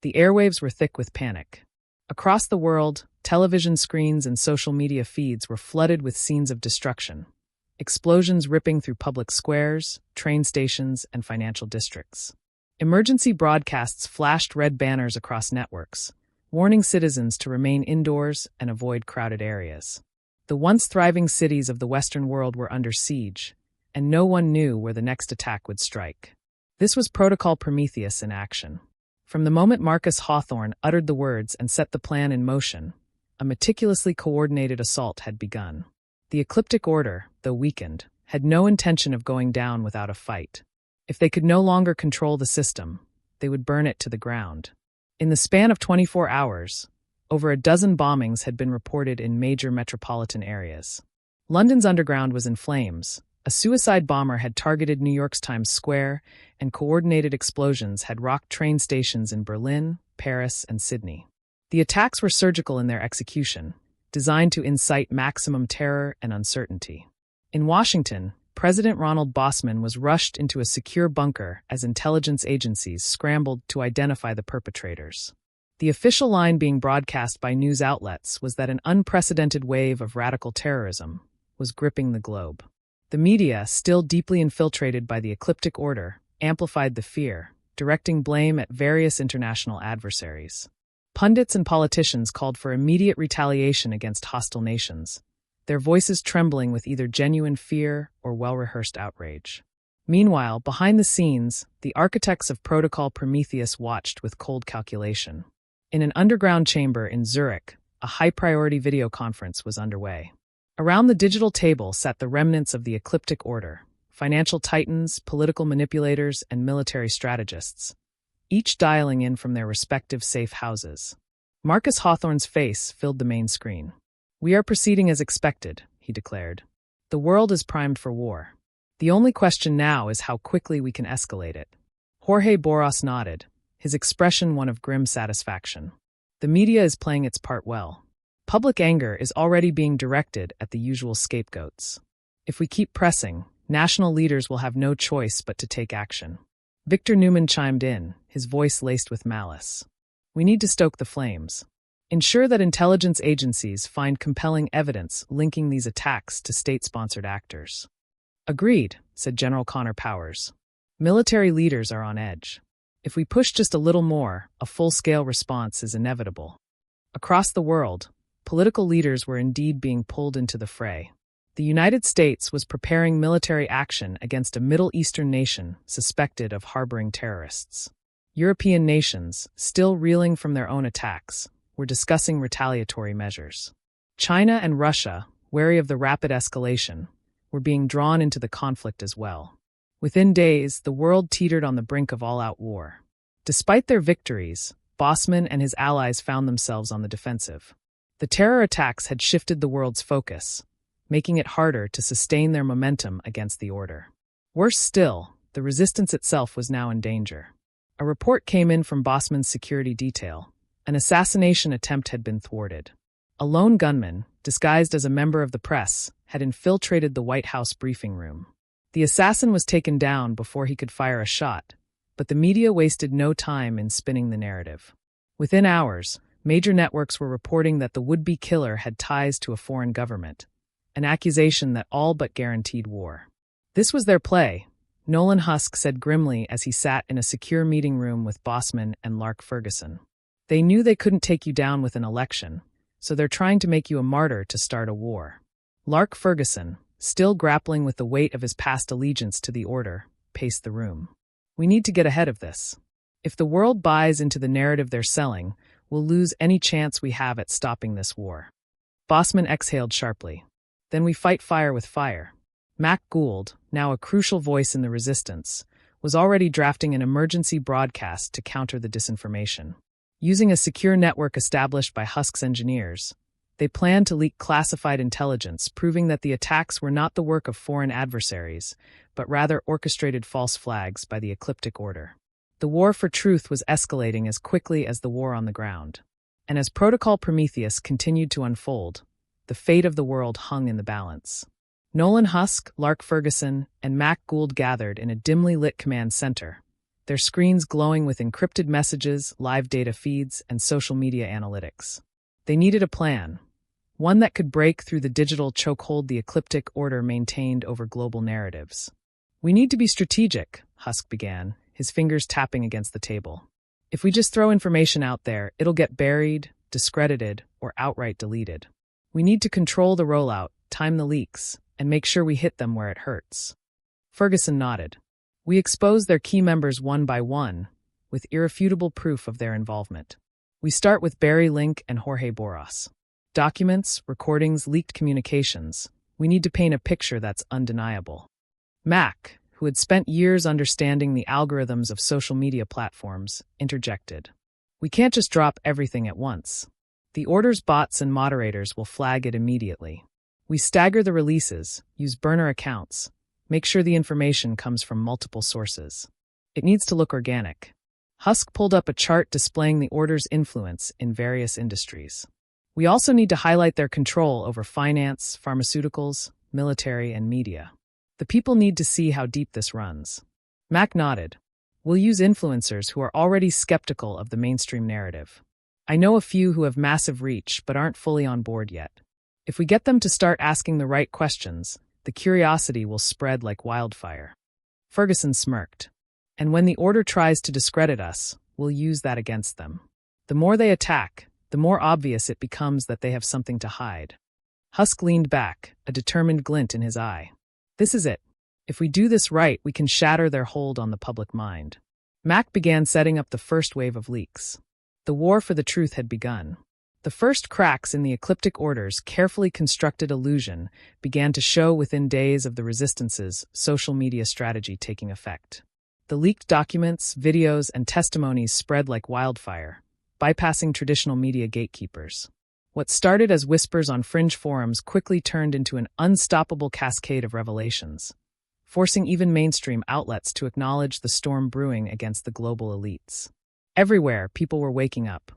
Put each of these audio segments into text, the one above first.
The airwaves were thick with panic. Across the world, television screens and social media feeds were flooded with scenes of destruction. Explosions ripping through public squares, train stations, and financial districts. Emergency broadcasts flashed red banners across networks, warning citizens to remain indoors and avoid crowded areas. The once thriving cities of the Western world were under siege, and no one knew where the next attack would strike. This was Protocol Prometheus in action. From the moment Marcus Hawthorne uttered the words and set the plan in motion, a meticulously coordinated assault had begun. The Ecliptic Order, though weakened, had no intention of going down without a fight. If they could no longer control the system, they would burn it to the ground. In the span of 24 hours, over a dozen bombings had been reported in major metropolitan areas. London's underground was in flames. A suicide bomber had targeted New York's Times Square, and coordinated explosions had rocked train stations in Berlin, Paris, and Sydney. The attacks were surgical in their execution, designed to incite maximum terror and uncertainty. In Washington, President Ronald Bosman was rushed into a secure bunker as intelligence agencies scrambled to identify the perpetrators. The official line being broadcast by news outlets was that an unprecedented wave of radical terrorism was gripping the globe. The media, still deeply infiltrated by the Ecliptic Order, amplified the fear, directing blame at various international adversaries. Pundits and politicians called for immediate retaliation against hostile nations, their voices trembling with either genuine fear or well-rehearsed outrage. Meanwhile, behind the scenes, the architects of Protocol Prometheus watched with cold calculation. In an underground chamber in Zurich, a high-priority video conference was underway. Around the digital table sat the remnants of the Ecliptic Order, financial titans, political manipulators, and military strategists, each dialing in from their respective safe houses. Marcus Hawthorne's face filled the main screen. "We are proceeding as expected," he declared. "The world is primed for war. The only question now is how quickly we can escalate it." Jorge Boras nodded, his expression one of grim satisfaction. "The media is playing its part well. Public anger is already being directed at the usual scapegoats. If we keep pressing, national leaders will have no choice but to take action." Victor Newman chimed in, his voice laced with malice. "We need to stoke the flames. Ensure that intelligence agencies find compelling evidence linking these attacks to state-sponsored actors." "Agreed," said General Connor Powers. "Military leaders are on edge. If we push just a little more, a full-scale response is inevitable." Across the world, political leaders were indeed being pulled into the fray. The United States was preparing military action against a Middle Eastern nation suspected of harboring terrorists. European nations, still reeling from their own attacks, were discussing retaliatory measures. China and Russia, wary of the rapid escalation, were being drawn into the conflict as well. Within days, the world teetered on the brink of all-out war. Despite their victories, Bosman and his allies found themselves on the defensive. The terror attacks had shifted the world's focus, making it harder to sustain their momentum against the order. Worse still, the resistance itself was now in danger. A report came in from Bosman's security detail. An assassination attempt had been thwarted. A lone gunman, disguised as a member of the press, had infiltrated the White House briefing room. The assassin was taken down before he could fire a shot, but the media wasted no time in spinning the narrative. Within hours, major networks were reporting that the would-be killer had ties to a foreign government, an accusation that all but guaranteed war. "This was their play," Nolan Husk said grimly as he sat in a secure meeting room with Bosman and Lark Ferguson. "They knew they couldn't take you down with an election, so they're trying to make you a martyr to start a war." Lark Ferguson, still grappling with the weight of his past allegiance to the order, paced the room. "We need to get ahead of this. If the world buys into the narrative they're selling, we'll lose any chance we have at stopping this war." Bosman exhaled sharply. "Then we fight fire with fire." Mac Gould, now a crucial voice in the resistance, was already drafting an emergency broadcast to counter the disinformation. Using a secure network established by Husk's engineers, they planned to leak classified intelligence proving that the attacks were not the work of foreign adversaries, but rather orchestrated false flags by the Ecliptic Order. The war for truth was escalating as quickly as the war on the ground. And as Protocol Prometheus continued to unfold, the fate of the world hung in the balance. Nolan Husk, Lark Ferguson, and Mac Gould gathered in a dimly lit command center, their screens glowing with encrypted messages, live data feeds, and social media analytics. They needed a plan, one that could break through the digital chokehold the Ecliptic Order maintained over global narratives. "We need to be strategic," Husk began, his fingers tapping against the table. "If we just throw information out there, it'll get buried, discredited, or outright deleted. We need to control the rollout, time the leaks, and make sure we hit them where it hurts." Ferguson nodded. "We expose their key members one by one, with irrefutable proof of their involvement. We start with Barry Link and Jorge Boras. Documents, recordings, leaked communications. We need to paint a picture that's undeniable." Mac, who had spent years understanding the algorithms of social media platforms, interjected. "We can't just drop everything at once. The Order's bots and moderators will flag it immediately. We stagger the releases, use burner accounts, make sure the information comes from multiple sources. It needs to look organic." Husk pulled up a chart displaying the Order's influence in various industries. "We also need to highlight their control over finance, pharmaceuticals, military, and media. The people need to see how deep this runs." Mac nodded. "We'll use influencers who are already skeptical of the mainstream narrative. I know a few who have massive reach but aren't fully on board yet. If we get them to start asking the right questions, the curiosity will spread like wildfire." Ferguson smirked. "And when the Order tries to discredit us, we'll use that against them. The more they attack, the more obvious it becomes that they have something to hide." Husk leaned back, a determined glint in his eye. "This is it. If we do this right, we can shatter their hold on the public mind." Mac began setting up the first wave of leaks. The war for the truth had begun. The first cracks in the Ecliptic Order's carefully constructed illusion began to show within days of the Resistance's social media strategy taking effect. The leaked documents, videos, and testimonies spread like wildfire, bypassing traditional media gatekeepers. What started as whispers on fringe forums quickly turned into an unstoppable cascade of revelations, forcing even mainstream outlets to acknowledge the storm brewing against the global elites. Everywhere, people were waking up.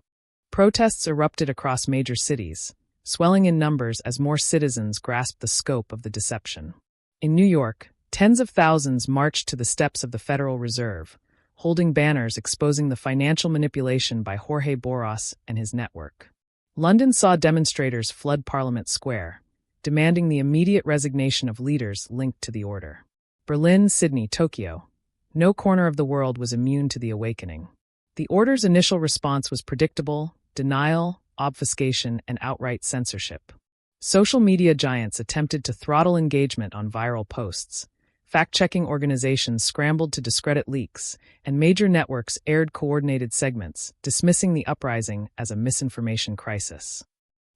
Protests erupted across major cities, swelling in numbers as more citizens grasped the scope of the deception. In New York, tens of thousands marched to the steps of the Federal Reserve, holding banners exposing the financial manipulation by Jorge Boras and his network. London saw demonstrators flood Parliament Square, demanding the immediate resignation of leaders linked to the Order. Berlin, Sydney, Tokyo. No corner of the world was immune to the awakening. The Order's initial response was predictable: denial, obfuscation, and outright censorship. Social media giants attempted to throttle engagement on viral posts. Fact-checking organizations scrambled to discredit leaks, and major networks aired coordinated segments, dismissing the uprising as a misinformation crisis.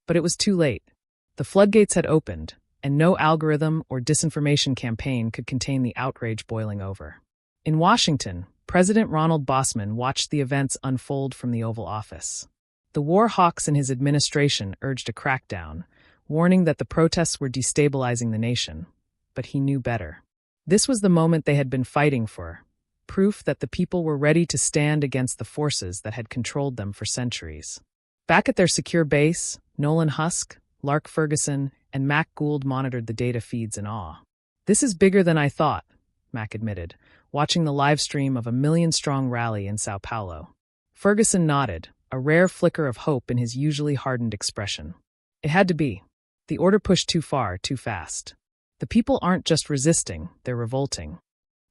But it was too late. The floodgates had opened, and no algorithm or disinformation campaign could contain the outrage boiling over. In Washington, President Ronald Bosman watched the events unfold from the Oval Office. The war hawks in his administration urged a crackdown, warning that the protests were destabilizing the nation. But he knew better. This was the moment they had been fighting for, proof that the people were ready to stand against the forces that had controlled them for centuries. Back at their secure base, Nolan Husk, Lark Ferguson, and Mac Gould monitored the data feeds in awe. "This is bigger than I thought," Mac admitted, watching the live stream of a million-strong rally in Sao Paulo. Ferguson nodded, a rare flicker of hope in his usually hardened expression. It had to be. The Order pushed too far, too fast. The people aren't just resisting, they're revolting.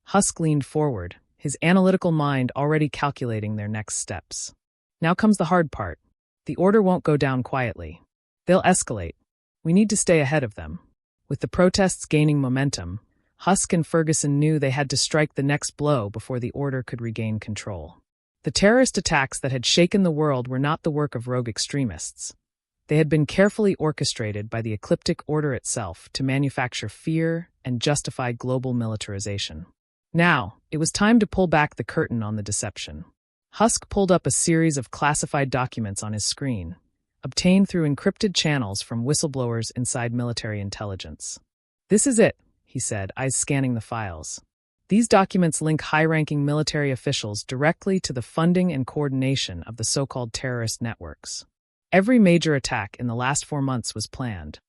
Husk leaned forward, his analytical mind already calculating their next steps. Now comes the hard part. The Order won't go down quietly. They'll escalate. We need to stay ahead of them. With the protests gaining momentum, Husk and Ferguson knew they had to strike the next blow before the Order could regain control. The terrorist attacks that had shaken the world were not the work of rogue extremists. They had been carefully orchestrated by the Ecliptic Order itself to manufacture fear and justify global militarization. Now, it was time to pull back the curtain on the deception. Husk pulled up a series of classified documents on his screen, obtained through encrypted channels from whistleblowers inside military intelligence. "This is it," he said, eyes scanning the files. These documents link high-ranking military officials directly to the funding and coordination of the so-called terrorist networks. Every major attack in the last 4 months was planned.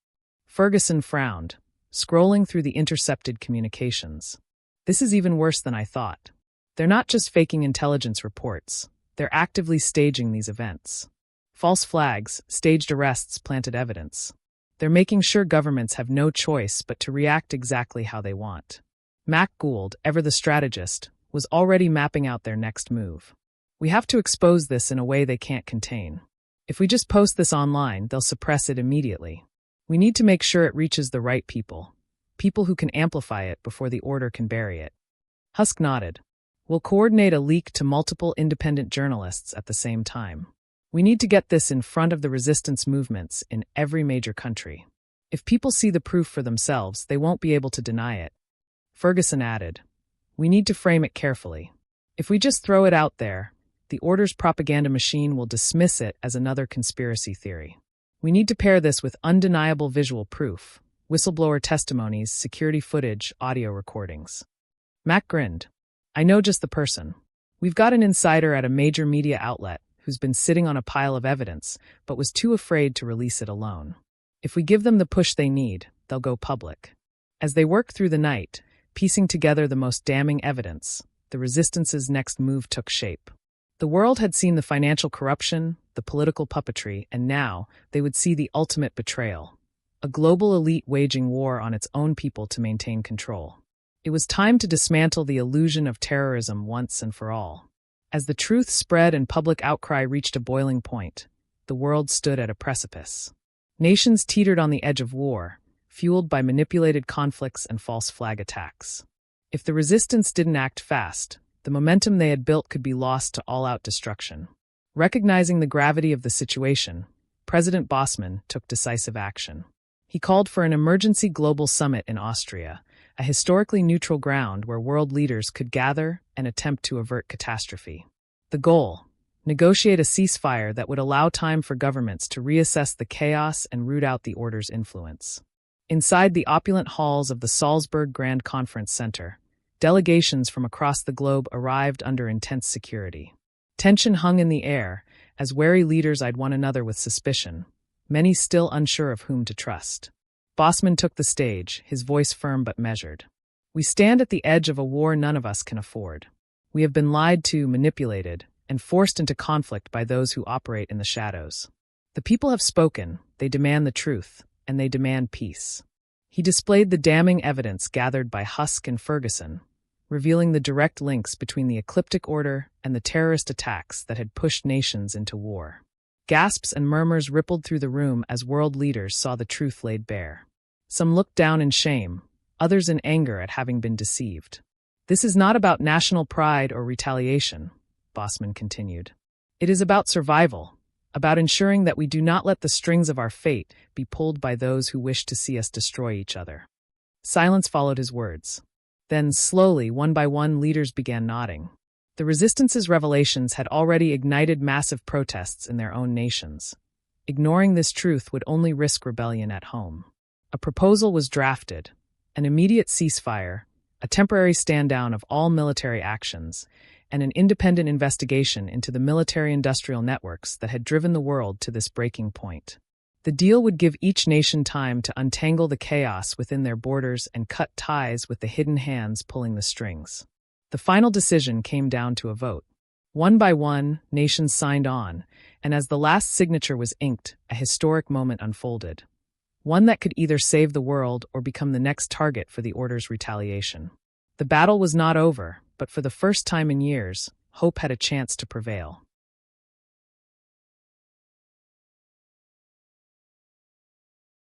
Ferguson frowned, scrolling through the intercepted communications. "This is even worse than I thought." They're not just faking intelligence reports, they're actively staging these events. False flags, staged arrests, planted evidence. They're making sure governments have no choice but to react exactly how they want. Mac Gould, ever the strategist, was already mapping out their next move. We have to expose this in a way they can't contain. If we just post this online, they'll suppress it immediately. We need to make sure it reaches the right people. People who can amplify it before the order can bury it. Husk nodded. We'll coordinate a leak to multiple independent journalists at the same time. We need to get this in front of the resistance movements in every major country. If people see the proof for themselves, they won't be able to deny it. Ferguson added, we need to frame it carefully. If we just throw it out there, the order's propaganda machine will dismiss it as another conspiracy theory. We need to pair this with undeniable visual proof, whistleblower testimonies, security footage, audio recordings. Mac grinned. I know just the person. We've got an insider at a major media outlet who's been sitting on a pile of evidence, but was too afraid to release it alone. If we give them the push they need, they'll go public. As they worked through the night, piecing together the most damning evidence, the resistance's next move took shape. The world had seen the financial corruption, the political puppetry, and now they would see the ultimate betrayal. A global elite waging war on its own people to maintain control. It was time to dismantle the illusion of terrorism once and for all. As the truth spread and public outcry reached a boiling point, the world stood at a precipice. Nations teetered on the edge of war, fueled by manipulated conflicts and false flag attacks. If the resistance didn't act fast, the momentum they had built could be lost to all-out destruction. Recognizing the gravity of the situation, President Bosman took decisive action. He called for an emergency global summit in Austria, a historically neutral ground where world leaders could gather and attempt to avert catastrophe. The goal: negotiate a ceasefire that would allow time for governments to reassess the chaos and root out the order's influence. Inside the opulent halls of the Salzburg Grand Conference Center, delegations from across the globe arrived under intense security. Tension hung in the air as wary leaders eyed one another with suspicion, many still unsure of whom to trust. Bosman took the stage, his voice firm but measured. We stand at the edge of a war none of us can afford. We have been lied to, manipulated, and forced into conflict by those who operate in the shadows. The people have spoken, they demand the truth, and they demand peace. He displayed the damning evidence gathered by Husk and Ferguson, revealing the direct links between the Ecliptic Order and the terrorist attacks that had pushed nations into war. Gasps and murmurs rippled through the room as world leaders saw the truth laid bare. Some looked down in shame, others in anger at having been deceived. This is not about national pride or retaliation, Bosman continued. It is about survival, about ensuring that we do not let the strings of our fate be pulled by those who wish to see us destroy each other. Silence followed his words. Then, slowly, one by one, leaders began nodding. The resistance's revelations had already ignited massive protests in their own nations. Ignoring this truth would only risk rebellion at home. A proposal was drafted: an immediate ceasefire, a temporary stand-down of all military actions, and an independent investigation into the military-industrial networks that had driven the world to this breaking point. The deal would give each nation time to untangle the chaos within their borders and cut ties with the hidden hands pulling the strings. The final decision came down to a vote. One by one, nations signed on, and as the last signature was inked, a historic moment unfolded. One that could either save the world or become the next target for the order's retaliation. The battle was not over, but for the first time in years, hope had a chance to prevail.